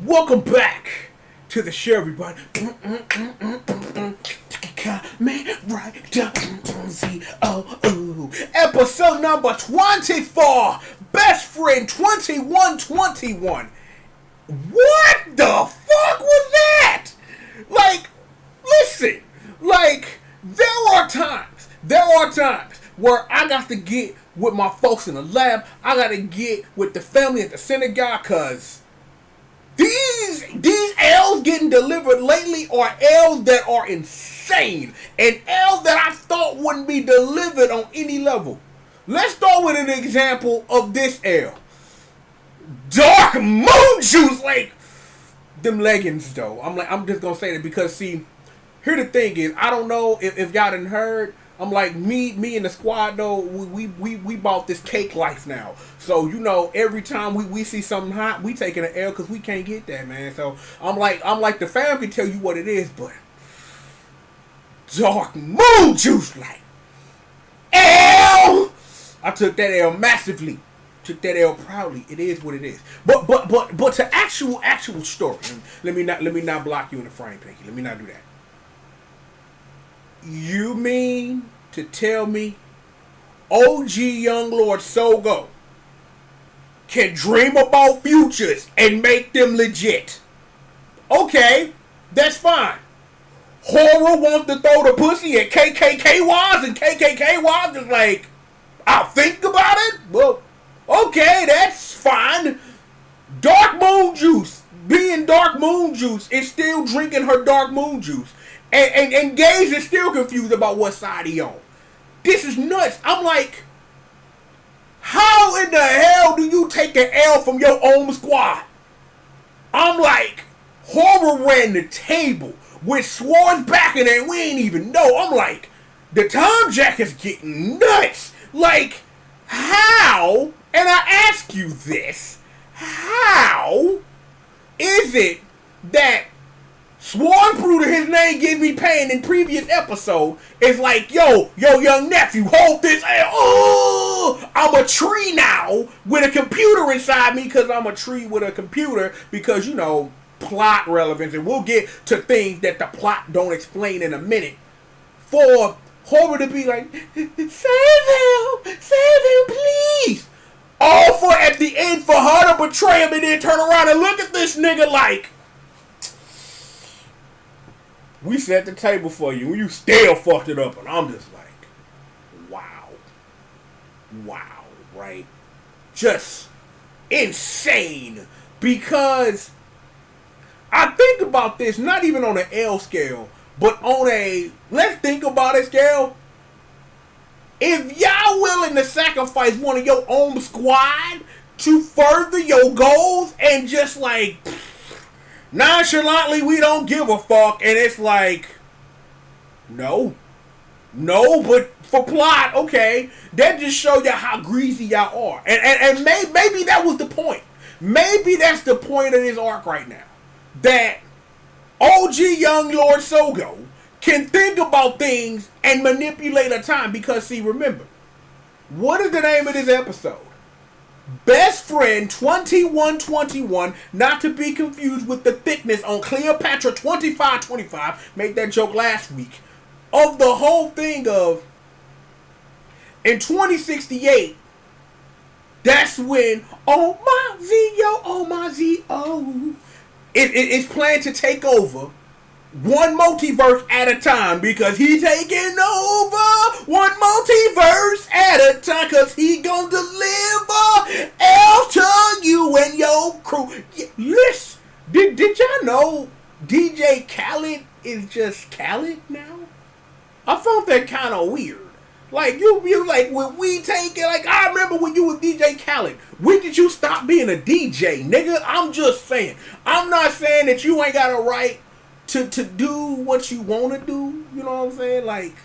Welcome back to the show, everybody. Kamen Z-O-O. Episode number 24. Best Friend 2121. What the fuck was that? Like, listen. Like, there are times where I got to get with my folks in the lab. I got to get with the family at the synagogue, cause these L's getting delivered lately are L's that are insane. And L's that I thought wouldn't be delivered on any level. Let's start with an example of this L. Dark Moon Juice, like them leggings though. I'm just gonna say that because see, here the thing is, I don't know if y'all done heard. I'm like me and the squad though. We bought this cake life now. So you know, every time we see something hot, we taking an L because we can't get that, man. So I'm like the fam can tell you what it is, but Dark Moon Juice, like L. I took that L massively. Took that L proudly. It is what it is. But to actual story. Let me not block you in the frame, Pinky. Let me not do that. You mean to tell me OG Young Lord Sogo can dream about futures and make them legit? Okay, that's fine. Horror wants to throw the pussy at KKKYs, and KKKYs is like, I'll think about it? Well, okay, that's fine. Dark Moon Juice, being Dark Moon Juice, is still drinking her Dark Moon Juice. And Gaze is still confused about what side he on. This is nuts. I'm like, how in the hell do you take an L from your own squad? I'm like, Horror ran the table with Swords backing and we ain't even know. I'm like, the Tom Jack is getting nuts. Like, how, and I ask you this, how is it that Sworn Bruder, his name gives me pain in previous episode, is like, yo, young nephew, hold this. Oh, I'm a tree now with a computer inside me because I'm a tree with a computer because, you know, plot relevance. And we'll get to things that the plot don't explain in a minute. For Horror to be like, save him, please. All for at the end for her to betray him and then turn around and look at this nigga like, we set the table for you, and you still fucked it up. And I'm just like, wow, right? Just insane. Because I think about this, not even on an L scale, but on a let's think about it scale. If y'all willing to sacrifice one of your own squad to further your goals and just like nonchalantly, we don't give a fuck, and it's like, no, but for plot, okay, that just show you how greasy y'all are, and maybe that was the point. Maybe that's the point of this arc right now, that OG Young Lord Sogo can think about things and manipulate a time, because see, remember, what is the name of this episode? Best Friend 2121, not to be confused with the thickness on Cleopatra 2525, made that joke last week, of the whole thing of, in 2068, that's when, oh my Z-O, it's planned to take over one multiverse at a time, because he taking over one multiverse at a time, because he gonna deliver L to you and your crew. Listen, did y'all know DJ Khaled is just Khaled now? I found that kind of weird. Like, you like, when we take it, like, I remember when you was DJ Khaled. When did you stop being a DJ, nigga? I'm just saying. I'm not saying that you ain't got a right to do what you want to do, you know what I'm saying? Like,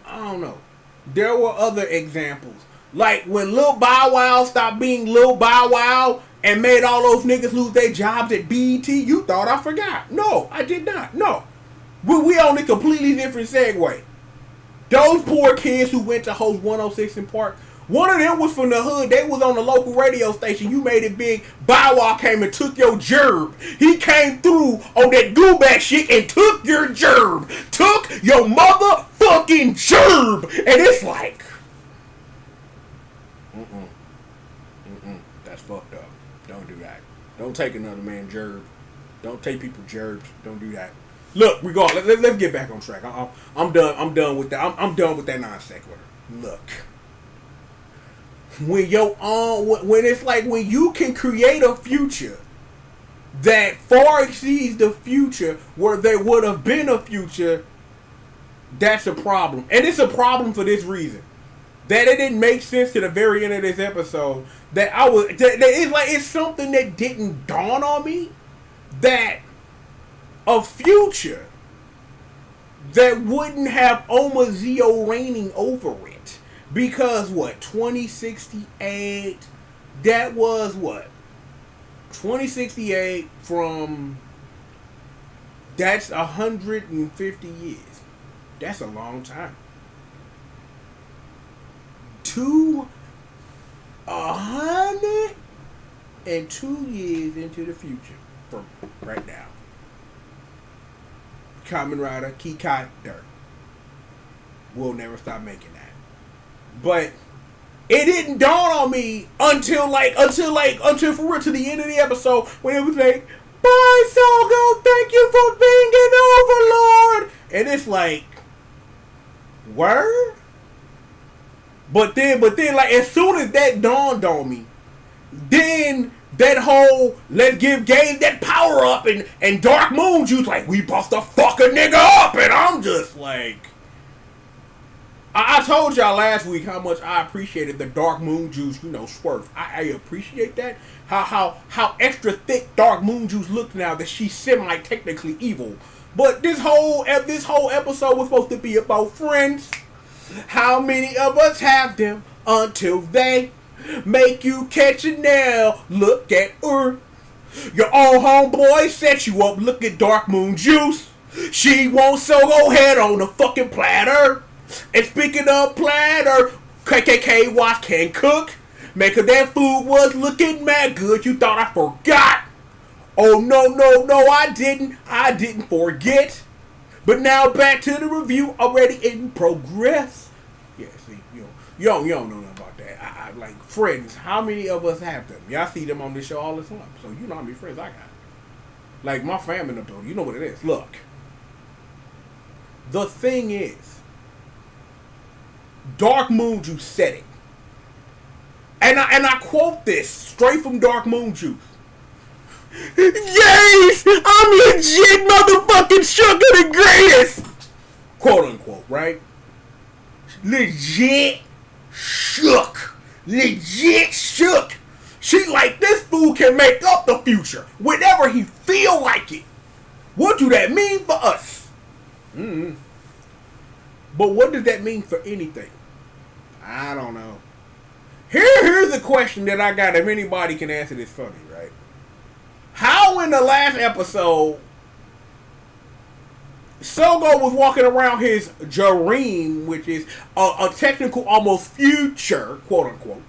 I don't know. There were other examples. Like, when Lil Bow Wow stopped being Lil Bow Wow and made all those niggas lose their jobs at BET, you thought I forgot. No, I did not. No. We on a completely different segue. Those poor kids who went to host 106 in Park One of them was from the hood. They was on the local radio station. You made it big. Bow Wow came and took your gerb. He came through on that gooback shit and took your gerb. Took your motherfucking gerb. And it's like, that's fucked up. Don't do that. Don't take another man's gerb. Don't take people's gerbs. Don't do that. Look, regardless, let's get back on track. I'm done. I'm done with that. I'm done with that non sequitur. Look, when when it's like when you can create a future that far exceeds the future where there would have been a future, that's a problem, and it's a problem for this reason. That it didn't make sense to the very end of this episode. It's something that didn't dawn on me. That a future that wouldn't have Omazeo reigning over it. Because what? 2068, that was what? 2068 from, that's 150 years. That's a long time. 102 years into the future from right now. Kamen Rider Kikai Dirt. We'll never stop making that. But it didn't dawn on me until for real to the end of the episode when it was like, bye Sogo, thank you for being an overlord. And it's like, word? But then like as soon as that dawned on me, then that whole let's give Gabe that power up and Dark Moon Juice like we bust a fucking nigga up, and I'm just like, I told y'all last week how much I appreciated the Dark Moon Juice, swerve. I appreciate that. How extra thick Dark Moon Juice looks now that she's semi-technically evil. But this whole episode was supposed to be about friends. How many of us have them until they make you catch it now? Look at her. Your own homeboy set you up. Look at Dark Moon Juice. She won't go head on the fucking platter. And speaking of platter, KKK Watch can cook. Make her that food was looking mad good. You thought I forgot? Oh no, I didn't. I didn't forget. But now back to the review, already in progress. Yeah, see, you don't know nothing about that. I like friends. How many of us have them? Y'all see them on this show all the time, so you know how many friends I got. Like my family in the building, you know what it is. Look, the thing is, Dark Moon Juice said it, and I quote this straight from Dark Moon Juice. Yes, I'm legit motherfucking Sugar the greatest, quote unquote, right? Legit shook. She like, this fool can make up the future whenever he feel like it. What do that mean for us? But what does that mean for anything? I don't know. Here's a question that I got. If anybody can answer this for me, right? How in the last episode, Sogo was walking around his dream, which is a technical almost future, quote unquote,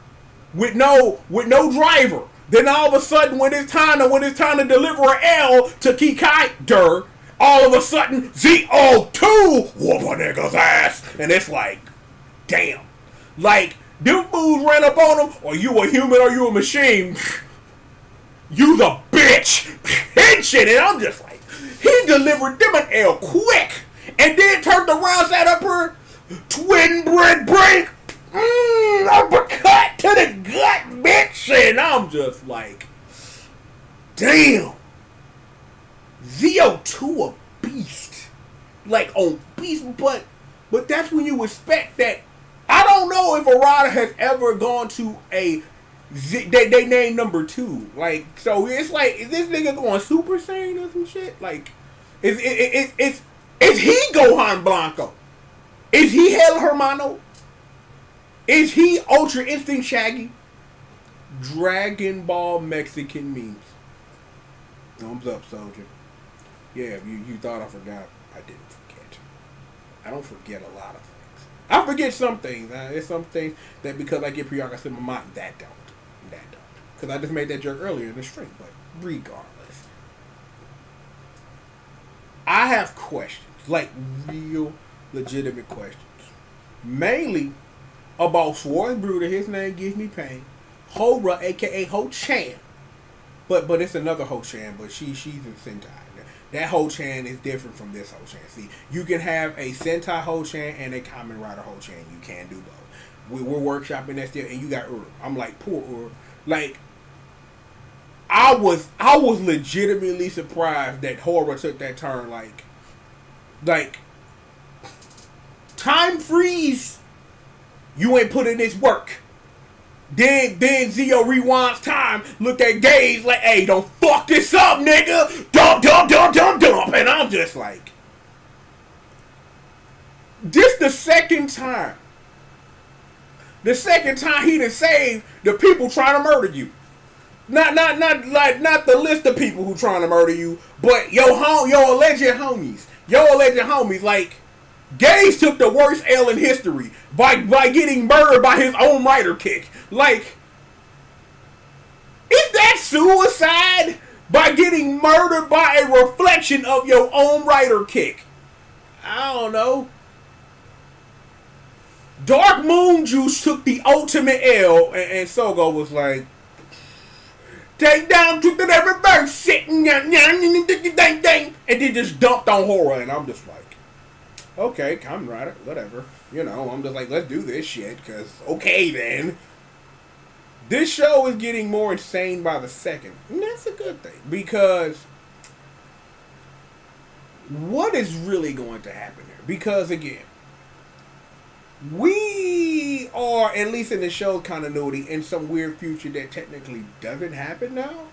with no driver. Then all of a sudden, when it's time to deliver an L to Kikai Dur, all of a sudden G.O.D whoop a nigga's ass, and it's like, damn, like them fools ran up on him. Or you a human or you a machine? You the bitch, and shit. And I'm just like, he delivered them an L quick, and then turned around, sat up her twin bread break, uppercut to the gut, bitch. And I'm just like, damn, ZO2 a beast, like on beast, but that's when you expect that. I don't know if Arata has ever gone to a they named number 2. Like, so it's like, is this nigga going Super Saiyan or some shit? Like, is he Gohan Blanco? Is he Hell Hermano? Is he Ultra Instinct Shaggy? Dragon Ball Mexican memes. Thumbs up, soldier. Yeah, you thought I forgot. I didn't forget. I don't forget a lot of things. I forget some things. There's some things that because I get preoccupied in my mind, that don't. Because I just made that joke earlier in the stream. But regardless, I have questions, like real legitimate questions. Mainly about Schwarzenegger, his name gives me pain. Hora, aka Ho-Chan. But it's another Ho-Chan, but she's in Sentai. That Ho-Chan is different from this Ho-Chan. See, you can have a Sentai Ho-Chan and a Kamen Rider Ho-Chan. You can do both. We're workshopping that still, and you got Ur. I'm like, poor Ur. Like, I was legitimately surprised that Hora took that turn. Like, time freeze. You ain't put in this work. Then Zio rewinds time, look at Gaze like, hey, don't fuck this up, nigga. Dump. And I'm just like, this the second time. The second time he done saved the people trying to murder you. Not the list of people who trying to murder you, but your alleged homies. Like, Gaze took the worst L in history by getting murdered by his own rider kick. Like, is that suicide? By getting murdered by a reflection of your own rider kick? I don't know. Dark Moon Juice took the ultimate L, and Sogo was like, take down, took the reverse, sitting, and then just dumped on Hora, and I'm just like, okay, Kamen Rider, whatever. You know, I'm just like, let's do this shit, because, okay then. This show is getting more insane by the second. And that's a good thing, because what is really going to happen there? Because, again, we are, at least in the show's continuity, in some weird future that technically doesn't happen now.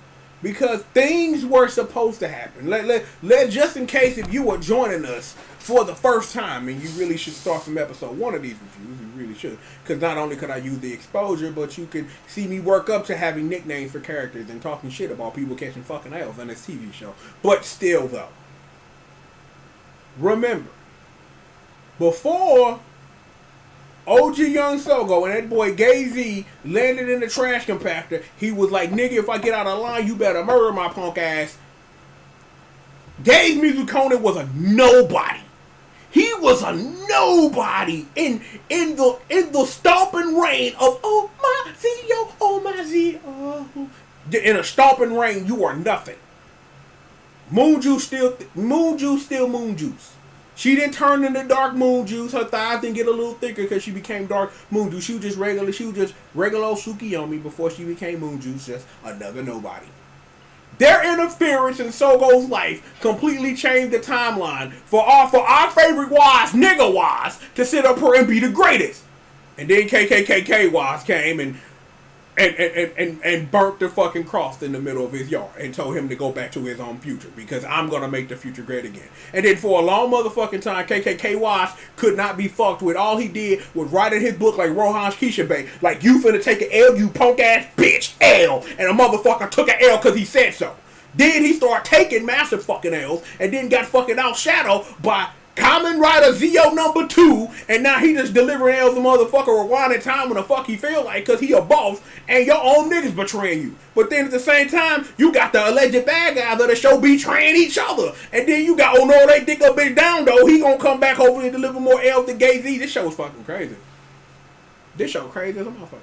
Because things were supposed to happen. Let just in case if you were joining us for the first time, and you really should start from episode 1 of these reviews, you really should. Because not only could I use the exposure, but you could see me work up to having nicknames for characters and talking shit about people catching fucking L's on this TV show. But still, though, remember, before OG Young Sogo and that boy Gay-Z landed in the trash compactor, he was like, nigga, if I get out of line, you better murder my punk ass. Gaze Mizukone was a nobody. He was a nobody in the stomping rain of oh my Zio. In a stomping rain, you are nothing. Moon Juice still Moon Juice. She didn't turn into dark Moon Juice. Her thighs didn't get a little thicker because she became dark Moon Juice. She was just regular Tsukiyomi before she became Moon Juice, just another nobody. Their interference in Sogo's life completely changed the timeline for our favorite Wise, nigga Wise, to sit up here and be the greatest. And then KKKK Wise came and burnt the fucking cross in the middle of his yard and told him to go back to his own future because I'm gonna make the future great again. And then for a long motherfucking time, KKK Wise could not be fucked with. All he did was write in his book like Rohan Kishibe, like, you finna take an L, you punk ass bitch, L. And a motherfucker took an L because he said so. Then he started taking massive fucking L's and then got fucking outshadowed by Kamen Rider Zio number 2, and now he just delivering L's the motherfucker rewinding time when the fuck he feel like, cause he a boss, and your own niggas betraying you. But then at the same time, you got the alleged bad guys of the show betraying each other. And then you got, oh no, they think a bitch down though, he gonna come back hopefully and deliver more L's than Gay-Z. This show is fucking crazy. This show crazy as a motherfucker.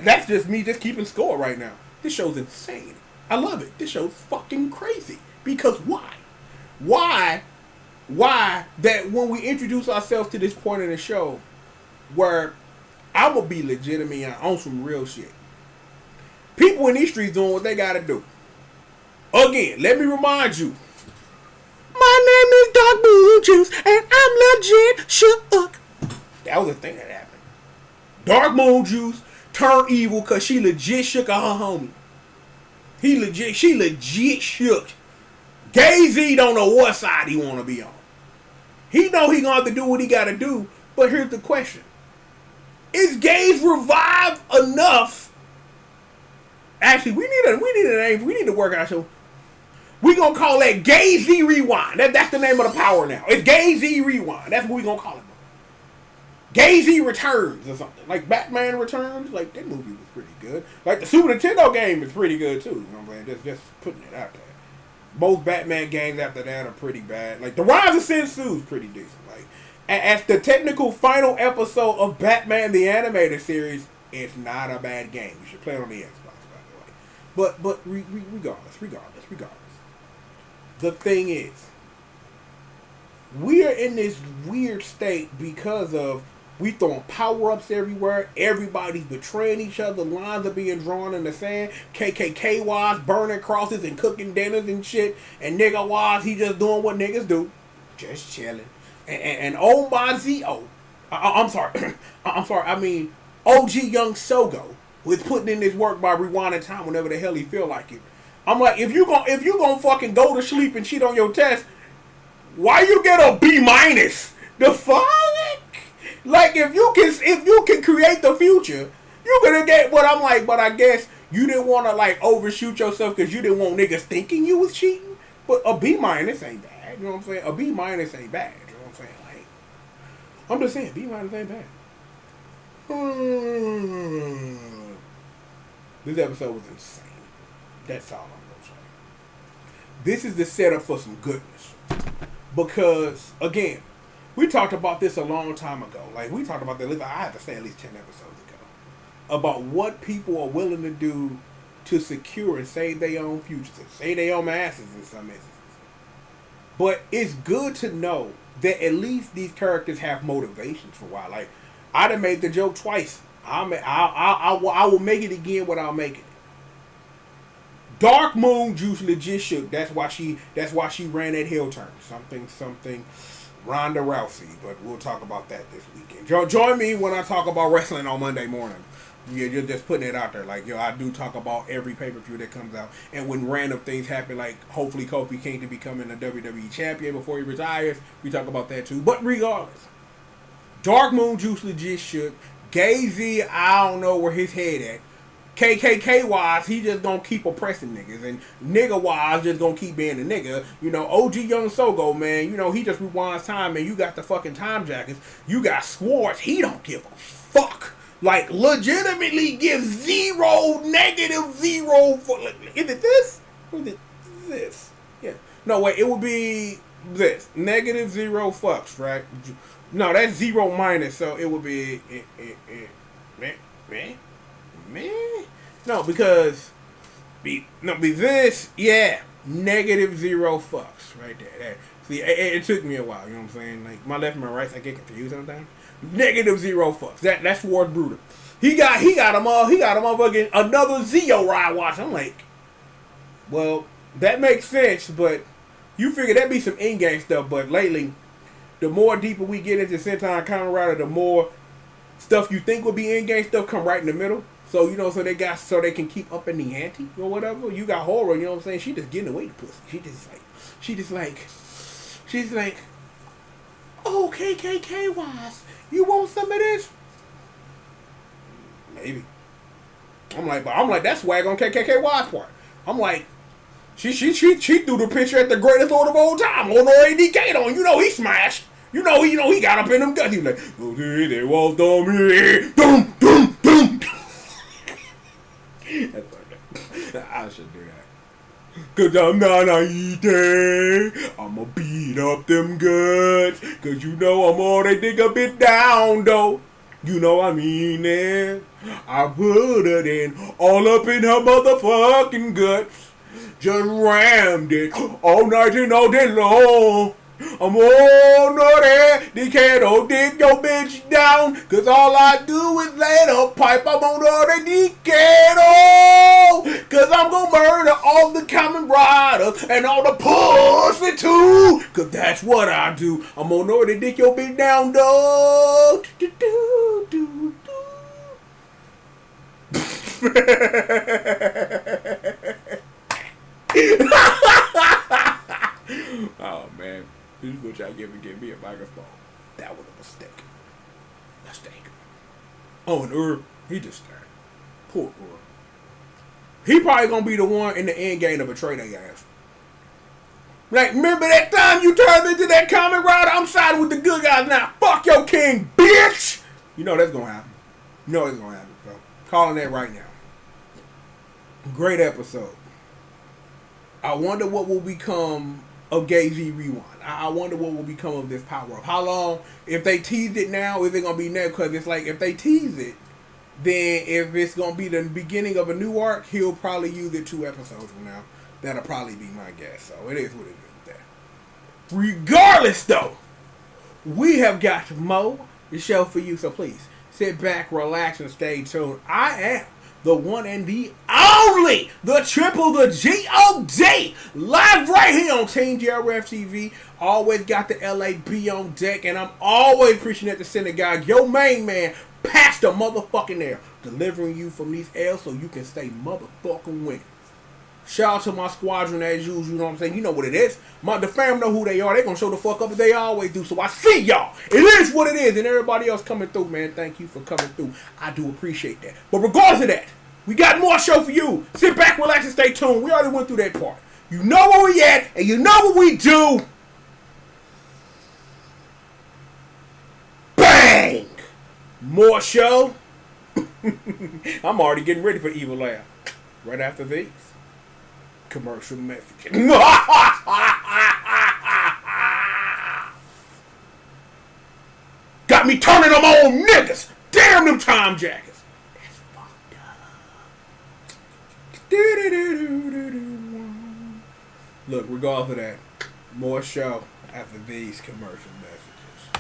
That's just me just keeping score right now. This show's insane. I love it. This show's fucking crazy. Because why? Why that when we introduce ourselves to this point in the show where I'm going to be legitimate on some real shit. People in these streets doing what they got to do. Again, let me remind you. My name is Dark Moon Juice and I'm legit shook. That was the thing that happened. Dark Moon Juice turned evil because she legit shook her homie. She legit shook. Gay-Z don't know what side he want to be on. He know he gonna have to do what he gotta do, but here's the question. Is Gaze revived enough? Actually, we need a name. We need to work out. So we gonna call that Gay-Z Rewind. That's the name of the power now. It's Gay-Z Rewind. That's what we gonna call it. Gazy Returns or something. Like Batman Returns. Like, that movie was pretty good. Like, the Super Nintendo game is pretty good, too. You know what I'm saying? Just putting it out there. Both Batman games after that are pretty bad. Like, The Rise of Sensu is pretty decent. Like, as the technical final episode of Batman the Animated Series, it's not a bad game. You should play it on the Xbox, by the way. But regardless. The thing is, we are in this weird state because of we throwing power-ups everywhere. Everybody's betraying each other. Lines are being drawn in the sand. KKK-wise, burning crosses and cooking dinners and shit. And nigga-wise, he just doing what niggas do. Just chilling. And oh my Z-O. I'm sorry. I mean, OG Young Sogo was putting in this work by rewinding time whenever the hell he feel like it. I'm like, if you gonna fucking go to sleep and cheat on your test, why you get a B-? The fuck? Like, if you can create the future, you're gonna get what I'm like. But I guess you didn't want to like overshoot yourself because you didn't want niggas thinking you was cheating. But a B- ain't bad. You know what I'm saying? A B- ain't bad. You know what I'm saying? Like, I'm just saying, B- ain't bad. This episode was insane. That's all I'm gonna say. This is the setup for some goodness. Because, again, we talked about this a long time ago. Like, we talked about that, I have to say at least 10 episodes ago. About what people are willing to do to secure and save their own futures. And save their own asses in some instances. But it's good to know that at least these characters have motivations for why. Like, I done made the joke twice. I will make it again without making it. Dark Moon Juice legit shook. That's why she ran that heel turn. Something Ronda Rousey. But we'll talk about that this weekend. Join me when I talk about wrestling on Monday morning. You're just putting it out there. Like, I do talk about every pay-per-view that comes out. And when random things happen, like hopefully Kofi Kingston becoming a WWE champion before he retires, we talk about that too. But regardless, Dark Moon Juice legit shook. Gazy, I don't know where his head at. KKK wise, he just gonna keep oppressing niggas, and nigga wise, just gonna keep being a nigga. You know, OG Young Sogo, man, you know, he just rewinds time, and you got the fucking time jackets. You got Swartz, he don't give a fuck. Like, legitimately give zero, negative zero. Is it this? Or is it this? Yeah. No, wait, it would be this. Negative zero fucks, right? No, that's zero minus, so it would be No, because be this, yeah, negative zero fucks right there. See, it took me a while, you know what I'm saying? Like, my left and my right, I get confused sometimes. Negative zero fucks. That's Ward Bruder. He got him all. He got him all fucking another Zio ride watch. I'm like, well, that makes sense, but you figure that'd be some in-game stuff. But lately, the more deeper we get into Sentai and Kamen Rider, the more stuff you think would be in-game stuff come right in the middle. So, you know, so they can keep up in the ante or whatever. You got horror, you know what I'm saying? She just getting away to pussy. She's like, oh, KKK wise, you want some of this? Maybe. I'm like, that's swag on KKK wise part. I'm like, she threw the picture at the greatest lord of all time on RADK on. You know he smashed. You know he got up in them guts. He was like, oh, they walked on me. Dum, dum, dum. That's funny. I should do that. Cause I'm not eating. I'ma beat up them guts. Cause you know I'm all they dig a bit down though. You know I mean it. I put it in all up in her motherfucking guts. Just rammed it all night and all day long. I'm all naughty, they can't dig your bitch down, cause all I do is let a pipe, I'm on the decado, cause I'm gonna murder all the Kamen Riders and all the pussy too, cause that's what I do, I'm on the dick your bitch down, dog. Oh man. This is what y'all give me a microphone. That was a mistake. Oh, and he just died. Poor He probably gonna be the one in the end game to betray their ass. Like, remember that time you turned into that Kamen Rider? I'm siding with the good guys now. Fuck your king, bitch! You know that's gonna happen. You know it's gonna happen, bro. Calling that right now. Great episode. I wonder what will become of Gay Z Rewind. I wonder what will become of this power up. How long? If they teased it now, is it gonna be next? Because it's like if they tease it, then if it's gonna be the beginning of a new arc, he'll probably use it 2 episodes from now. That'll probably be my guess. So it is what it is with that. Regardless, though, we have got more to show for you. So please sit back, relax, and stay tuned. I am the one and the only, the triple, the G.O.D. live right here on Team JRF TV. Always got the LAB on deck, and I'm always preaching at the synagogue. Your main man, Pastor motherfucking Air, delivering you from these L's so you can stay motherfucking winning. Shout out to my squadron as usual, you know what I'm saying? You know what it is. The fam know who they are. They gonna show the fuck up as they always do. So I see y'all. It is what it is. And everybody else coming through, man. Thank you for coming through. I do appreciate that. But regardless of that, we got more show for you. Sit back, relax, and stay tuned. We already went through that part. You know where we at, and you know what we do. Bang! More show. I'm already getting ready for Evil Laugh. Right after these commercial messages. Got me turning them on niggas. Damn them time jackets. That's fucked up. Look, regardless of that, more show after these commercial messages.